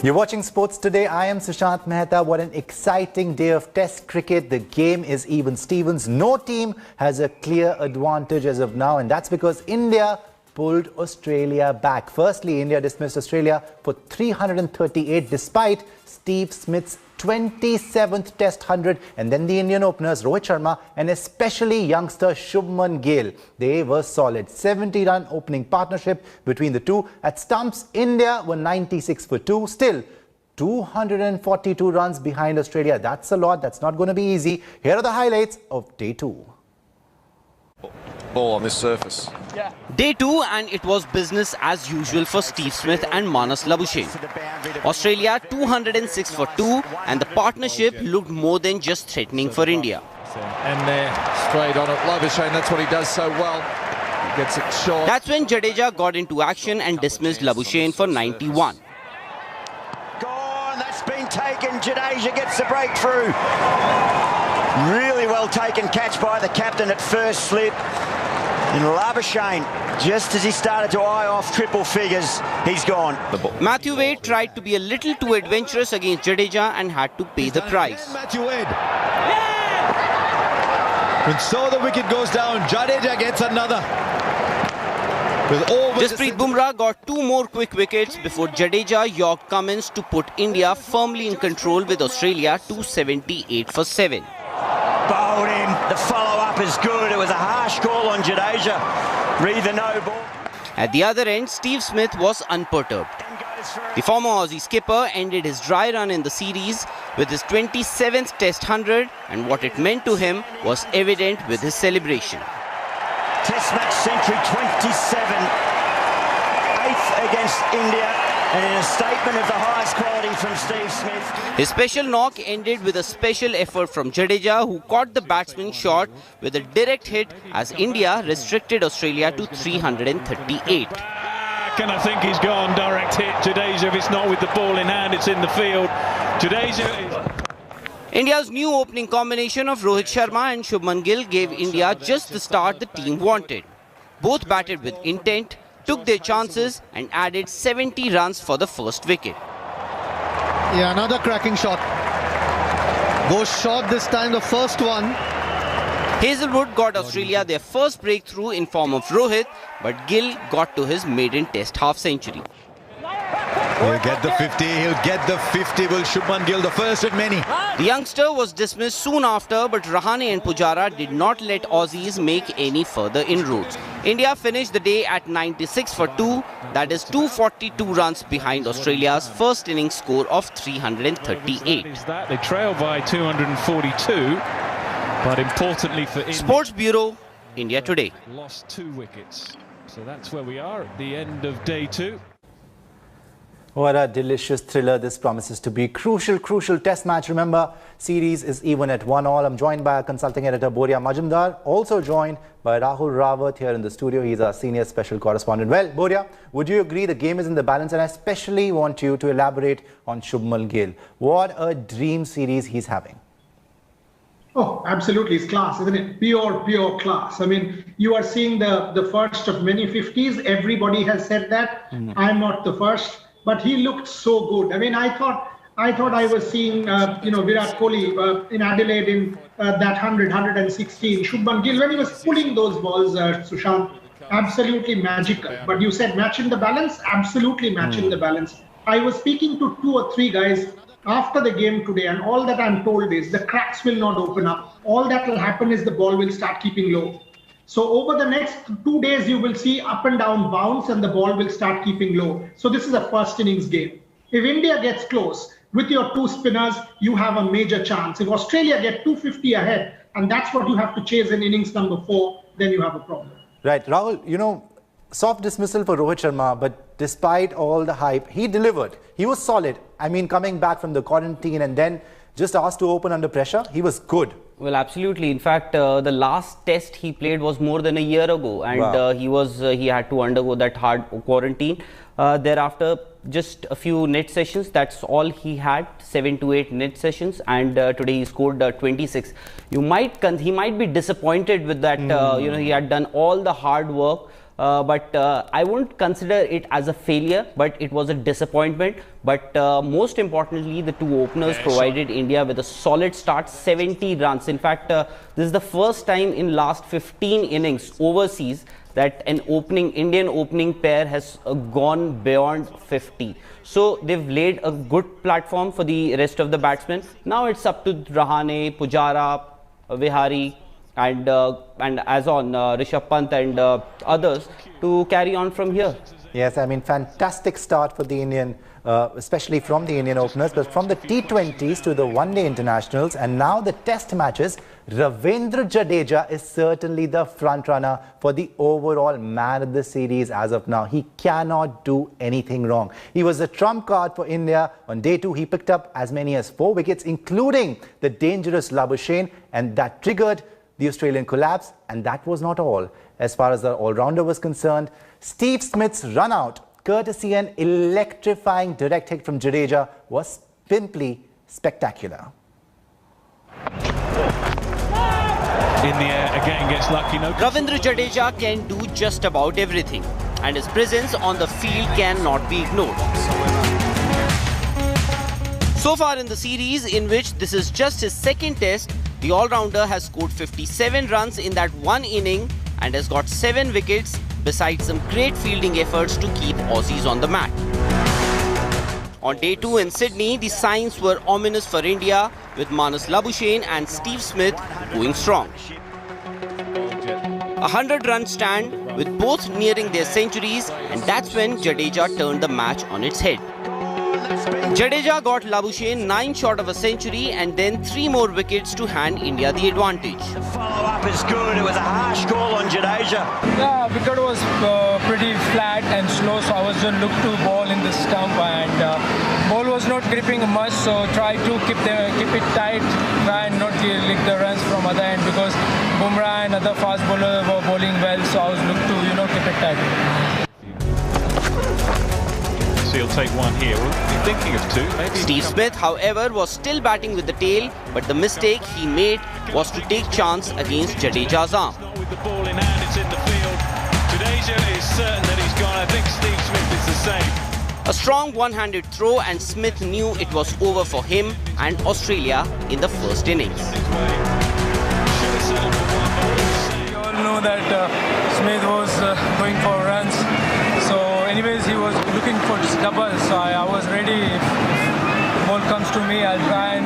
You're watching Sports Today. I am Sushant Mehta. What an exciting day of Test cricket. The game is even Stevens. No team has a clear advantage as of now, and that's because India pulled Australia back. Firstly, India dismissed Australia for 338 despite Steve Smith's 27th Test 100, and then the Indian openers Rohit Sharma and especially youngster Shubman Gill. They were solid. 70-run opening partnership between the two. At Stumps, India were 96 for 2. Still, 242 runs behind Australia. That's a lot. That's not going to be easy. Here are the highlights of Day 2. Ball on this surface. Day 2, and it was business as usual for Steve Smith and Manas Labuschagne. Australia 206 for 2, and the partnership looked more than just threatening for India. And they're straight on it. Labuschagne, that's what he does so well. He gets it short. That's when Jadeja got into action and dismissed Labuschagne for 91. Gone, that's been taken. Jadeja gets the breakthrough. Really well taken catch by the captain at first slip. And Labuschagne, just as he started to eye off triple figures, he's gone. Matthew Wade tried to be a little too adventurous against Jadeja and had to pay the price. Matthew Wade. And so the wicket goes down. Jadeja gets another. Jasprit Bumrah got 2 more quick wickets before Jadeja yorked Cummins to put India firmly in control with Australia 278 for 7. Bowled him. The follow-up is good. It was a harsh call on Jadeja. Read the no ball. At the other end, Steve Smith was unperturbed. The former Aussie skipper ended his dry run in the series with his 27th Test 100, and what it meant to him was evident with his celebration. Test match century 27. 8th against India. And in a statement of the highest quality from Steve Smith. His special knock ended with a special effort from Jadeja, who caught the batsman short with a direct hit as India restricted Australia to 338. And I think he's gone direct hit. Jadeja, if it's not with the ball in hand, it's in the field. Jadeja. India's new opening combination of Rohit Sharma and Shubman Gill gave India just the start the team wanted. Both batted with intent, took their chances and added 70 runs for the first wicket. Yeah, another cracking shot. Goes short this time, the first one. Hazelwood got Australia their first breakthrough in form of Rohit, but Gill got to his maiden Test half-century. He'll get the 50, he'll get the 50. Will Shubman Gill, the first of many. The youngster was dismissed soon after, but Rahane and Pujara did not let Aussies make any further inroads. India finished the day at 96 for 2, that is 242 runs behind Australia's first innings score of 338. They trail by 242, but importantly for India, Sports Bureau, India Today. Lost 2 wickets. So that's where we are at the end of Day 2. What a delicious thriller this promises to be. Crucial test match. Remember, series is even at 1-all. I'm joined by our consulting editor, Boria Majumdar. Also joined by Rahul Rawat here in the studio. He's our senior special correspondent. Well, Boria, would you agree the game is in the balance? And I especially want you to elaborate on Shubman Gill. What a dream series he's having. Oh, absolutely. It's class, isn't it? Pure class. I mean, you are seeing the first of many 50s. Everybody has said that. I'm not the first. But he looked so good. I mean, I thought I was seeing, Virat Kohli in Adelaide in that 116. Shubman Gill, when he was pulling those balls, Sushant, absolutely magical. But you said match in the balance? Absolutely match in the balance. I was speaking to 2 or 3 guys after the game today, and all that I'm told is the cracks will not open up. All that will happen is the ball will start keeping low. So over the next 2 days, you will see up and down bounce and the ball will start keeping low. So this is a first innings game. If India gets close with your 2 spinners, you have a major chance. If Australia get 250 ahead, and that's what you have to chase in innings number 4, then you have a problem. Right. Rahul, soft dismissal for Rohit Sharma, but despite all the hype, he delivered. He was solid. I mean, coming back from the quarantine and then just asked to open under pressure, he was good. Well, absolutely. In fact, the last test he played was more than a year ago, and wow. he had to undergo that hard quarantine. Thereafter, just a few net sessions. That's all he had, 7 to 8 net sessions, and today he scored 26. He might be disappointed with that. He had done all the hard work. but I won't consider it as a failure, but it was a disappointment. But most importantly, the two openers provided India with a solid start, 70 runs. In fact, this is the first time in last 15 innings overseas that an Indian opening pair has gone beyond 50. So they've laid a good platform for the rest of the batsmen. Now it's up to Rahane, Pujara, Vihari, and as on Rishabh Pant and others to carry on from here. Yes, I mean, fantastic start for the Indian, especially from the Indian openers, but from the T20s to the one-day internationals and now the test matches, Ravindra Jadeja is certainly the front runner for the overall man of the series as of now. He cannot do anything wrong. He was a trump card for India. On day 2, he picked up as many as 4 wickets, including the dangerous Labuschagne, and that triggered the Australian collapse. And that was not all. As far as the all-rounder was concerned, Steve Smith's run-out, courtesy an electrifying direct hit from Jadeja, was simply spectacular. In the air again, gets lucky. No. Ravindra Jadeja can do just about everything, and his presence on the field cannot be ignored. So far in the series, in which this is just his second test, the all-rounder has scored 57 runs in that one inning and has got 7 wickets, besides some great fielding efforts to keep Aussies on the mat. On day 2 in Sydney, the signs were ominous for India, with Manas Labuschagne and Steve Smith going strong. A 100-run stand with both nearing their centuries, and that's when Jadeja turned the match on its head. Jadeja got Labuschagne 9 short of a century and then 3 more wickets to hand India the advantage. The follow-up is good. It was a harsh call on Jadeja. Yeah, wicket was pretty flat and slow, so I was just looked to ball in the stump, and ball was not gripping much, so try to keep it tight, try and not lick the runs from other end, because Bumrah and other fast bowlers were bowling well, so I was looked to keep it tight. He'll take one here. We're thinking of 2, maybe. Steve Smith, however, was still batting with the tail, but the mistake he made was to take chance against Jadeja's arm. With the ball in hand, it's in the field. Jadeja is certain that he's gone. I think Steve Smith is the same. A strong one-handed throw, and Smith knew it was over for him and Australia in the first innings. We all know that Smith was going for runs. So anyways, he was looking for doubles, so I was ready. If the ball comes to me, I'll try and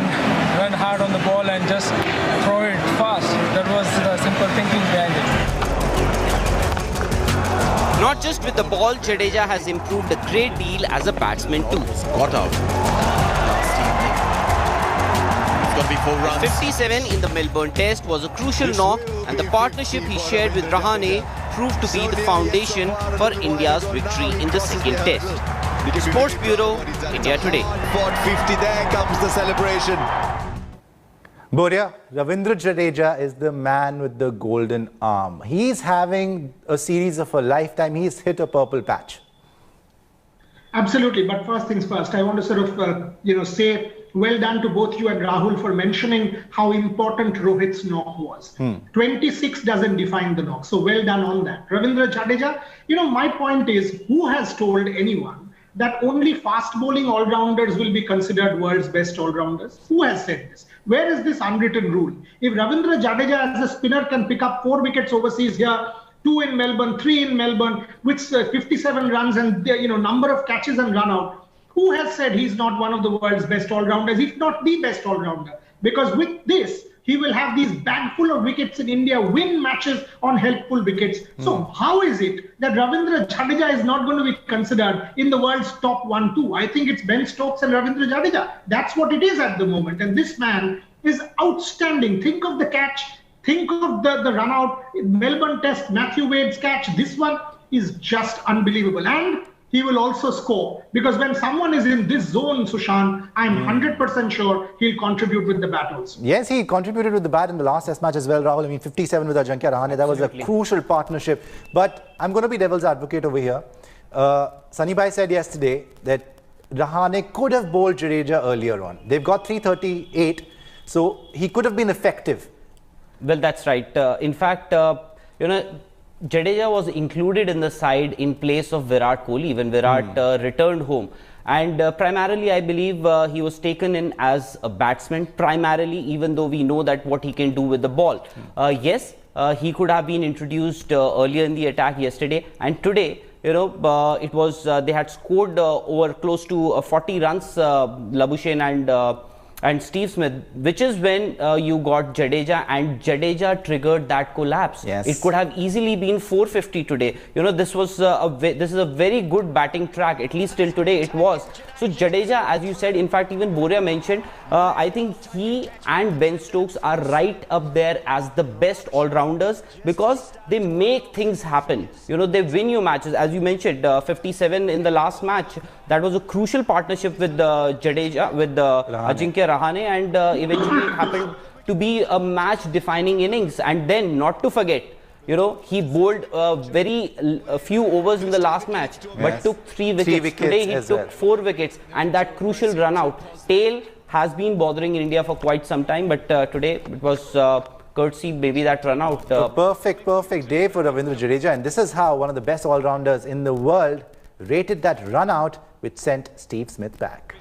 run hard on the ball and just throw it fast. That was the simple thinking behind it. Not just with the ball, Jadeja has improved a great deal as a batsman too. Got out last evening. It's got to be 4 runs. 57 in the Melbourne Test was a crucial knock, and the partnership he shared with Rahane proved to be the foundation for India's victory in the second test. Sports Bureau, India Today. Fought 50, there comes the celebration. Boria, Ravindra Jadeja is the man with the golden arm. He's having a series of a lifetime. He's hit a purple patch. Absolutely, but first things first, I want to sort of, say well done to both you and Rahul for mentioning how important Rohit's knock was. 26 doesn't define the knock, so well done on that. Ravindra Jadeja, my point is, who has told anyone that only fast bowling all-rounders will be considered world's best all-rounders? Who has said this? Where is this unwritten rule? If Ravindra Jadeja as a spinner can pick up 4 wickets overseas here, 2 in Melbourne, 3 in Melbourne, with 57 runs and number of catches and run out, who has said he's not one of the world's best all-rounders, if not the best all-rounder? Because with this, he will have these bag full of wickets in India, win matches on helpful wickets. So how is it that Ravindra Jadeja is not going to be considered in the world's top 1-2? I think it's Ben Stokes and Ravindra Jadeja. That's what it is at the moment. And this man is outstanding. Think of the catch. Think of the run out. Melbourne Test, Matthew Wade's catch. This one is just unbelievable. And he will also score, because when someone is in this zone, Sushant, I'm 100% sure he'll contribute with the bat also. Yes, he contributed with the bat in the last test match as well, Rahul. I mean, 57 with Ajinkya Rahane. That was a crucial partnership. But I'm going to be devil's advocate over here. Sunny Bhai said yesterday that Rahane could have bowled Jadeja earlier on. They've got 338, so he could have been effective. Well, that's right. In fact, Jadeja was included in the side in place of Virat Kohli when Virat returned home. And primarily, I believe he was taken in as a batsman, primarily, even though we know that what he can do with the ball. Yes, he could have been introduced earlier in the attack yesterday, and today, you know, it was they had scored over close to 40 runs, Labuschagne and Steve Smith, which is when you got Jadeja, and Jadeja triggered that collapse. Yes. It could have easily been 450 today. You know, this was this is a very good batting track, at least till today it was. So Jadeja, as you said, in fact even Boria mentioned, I think he and Ben Stokes are right up there as the best all-rounders, because they make things happen. You know, they win you matches. As you mentioned, 57 in the last match. That was a crucial partnership with Jadeja, with Ajinkya Rahane, and eventually it happened to be a match-defining innings. And then, not to forget, you know, he bowled very few overs in the last match, but took 3 wickets. Today he took 4 wickets, and that crucial run-out. Tail has been bothering India for quite some time, but today it was courtesy, maybe, that run-out. Perfect day for Ravindra Jadeja, and this is how one of the best all-rounders in the world rated that run-out, which sent Steve Smith back.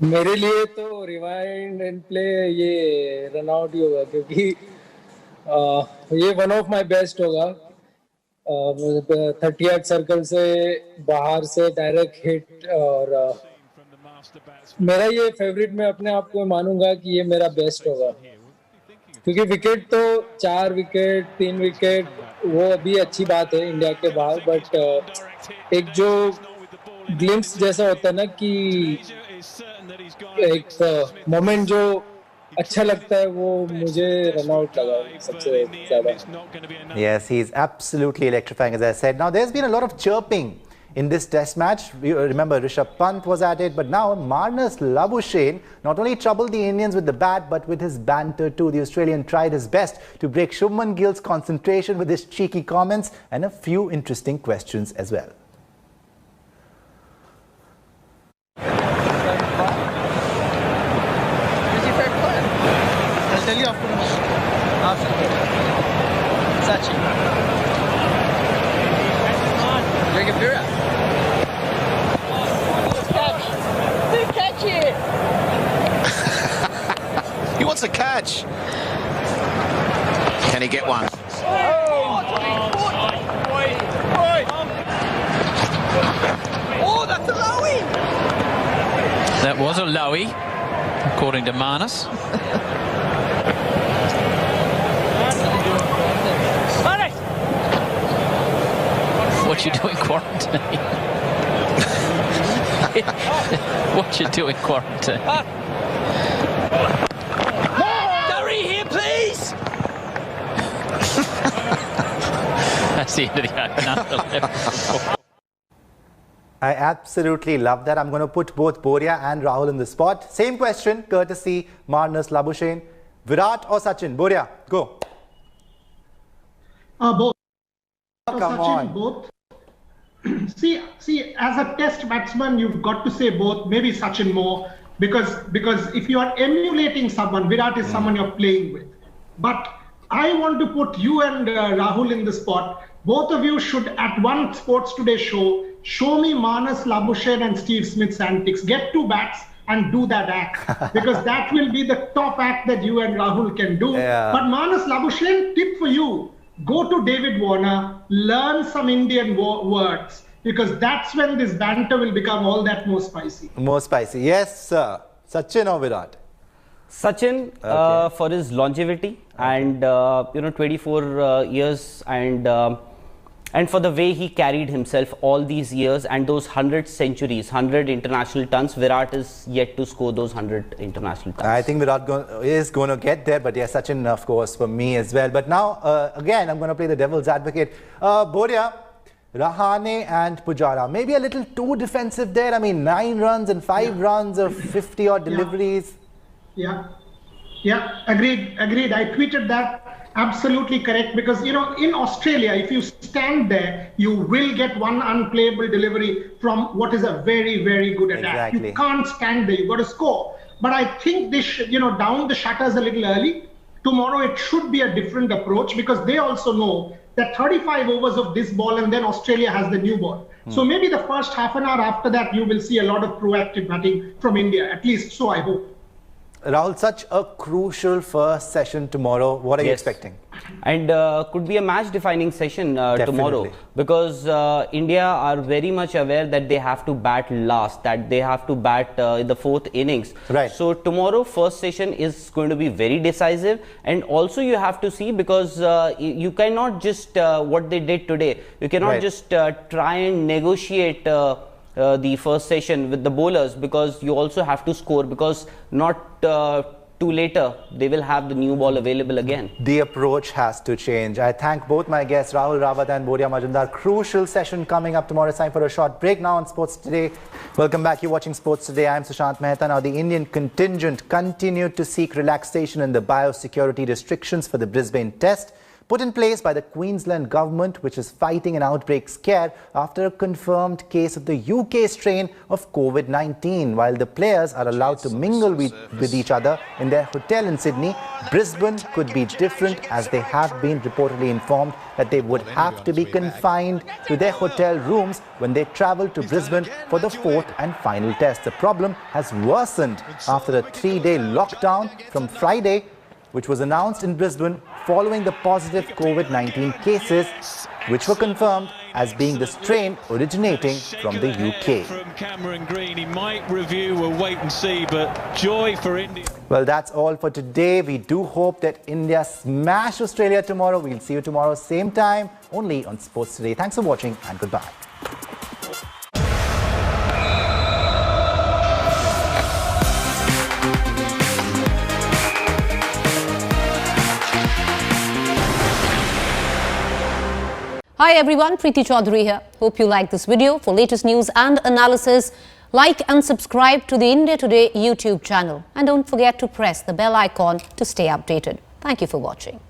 मेरे लिए तो rewind and play ये run out ही होगा, क्योंकि ये one of my best होगा. 30th circle से बाहर से डायरेक्ट हिट, और मेरा ये फेवरेट, मैं अपने आप को मानूंगा कि ये मेरा बेस्ट होगा, क्योंकि विकेट तो 4 विकेट 3 विकेट वो अभी अच्छी बात है इंडिया के बाहर, बट एक जो ग्लिम्स जैसा होता है ना, कि एक मोमेंट जो अच्छा लगता है, वो मुझे रन आउट लगा सबसे ज्यादा. Yes, he's absolutely electrifying, as I said. Now, there's been a lot of chirping in this test match. You remember Rishabh Pant was at it, but now Marnus Labuschagne not only troubled the Indians with the bat, but with his banter too. The Australian tried his best to break Shubman Gill's concentration with his cheeky comments and a few interesting questions as well. I'll tell you after. Sachin. Catch it! He wants a catch. Can he get one? Oh, that's a lowie! That was a lowie, according to Marnus. What you doing quarantine? What you doing quarantine? Hurry here, please! That's the end of the opener. I absolutely love that. I'm going to put both Boria and Rahul in the spot. Same question, courtesy Marnus Labuschagne. Virat or Sachin? Boria, go. Both. Come Sachin, on. both. See, as a test batsman, you've got to say both, maybe Sachin more, because if you are emulating someone, Virat is someone you're playing with. But I want to put you and Rahul in the spot. Both of you should, at one Sports Today show me Marnus Labuschagne and Steve Smith's antics. Get 2 bats and do that act, because that will be the top act that you and Rahul can do. Yeah. But Marnus Labuschagne, tip for you. Go to David Warner, learn some Indian words, because that's when this banter will become all that more spicy. More spicy. Yes, sir. Sachin or Virat? Sachin, for his longevity and 24 years, and for the way he carried himself all these years, and those 100 centuries, 100 international tons. Virat is yet to score those 100 international tons. I think Virat is going to get there, but yes, Sachin, of course, for me as well. But now, again, I'm going to play the devil's advocate. Boria, Rahane and Pujara, maybe a little too defensive there. I mean, 9 runs and 5 runs of 50-odd deliveries. Yeah, agreed. I tweeted that. Absolutely correct, because in Australia, if you stand there, you will get one unplayable delivery from what is a very, very good attack. Exactly. You can't stand there, you've got to score. But I think they should, down the shutters a little early Tomorrow it should be a different approach because they also know that 35 overs of this ball and then Australia has the new ball. So maybe the first half an hour after that, you will see a lot of proactive batting from India, at least so I hope. Rahul, such a crucial first session tomorrow. What are you expecting? And could be a match-defining session tomorrow because India are very much aware that they have to bat last, that they have to bat in the fourth innings. Right. So tomorrow first session is going to be very decisive, and also you have to see because you cannot just what they did today. You cannot just try and negotiate the first session with the bowlers because you also have to score because not too later they will have the new ball available again. The approach has to change. I thank both my guests Rahul Rawat and Boria Majumdar. Crucial session coming up tomorrow. It's time for a short break now on Sports Today. Welcome back. You're watching Sports Today. I'm Sushant Mehta. Now the Indian contingent continued to seek relaxation in the biosecurity restrictions for the Brisbane Test, put in place by the Queensland government, which is fighting an outbreak scare after a confirmed case of the UK strain of COVID-19. While the players are allowed to mingle with each other in their hotel in Sydney, Brisbane could be different as they have been reportedly informed that they would have to be confined to their hotel rooms when they travel to Brisbane for the fourth and final test. The problem has worsened after a 3-day lockdown from Friday, which was announced in Brisbane following the positive COVID-19 cases, which were confirmed as being the strain originating from the UK. From Cameron Green, he might review, we'll wait and see, but joy for India. Well, that's all for today. We do hope that India smash Australia tomorrow. We'll see you tomorrow, same time, only on Sports Today. Thanks for watching and goodbye. Hi everyone, Preeti Chaudhary here. Hope you like this video. For latest news and analysis, like and subscribe to the India Today YouTube channel. And don't forget to press the bell icon to stay updated. Thank you for watching.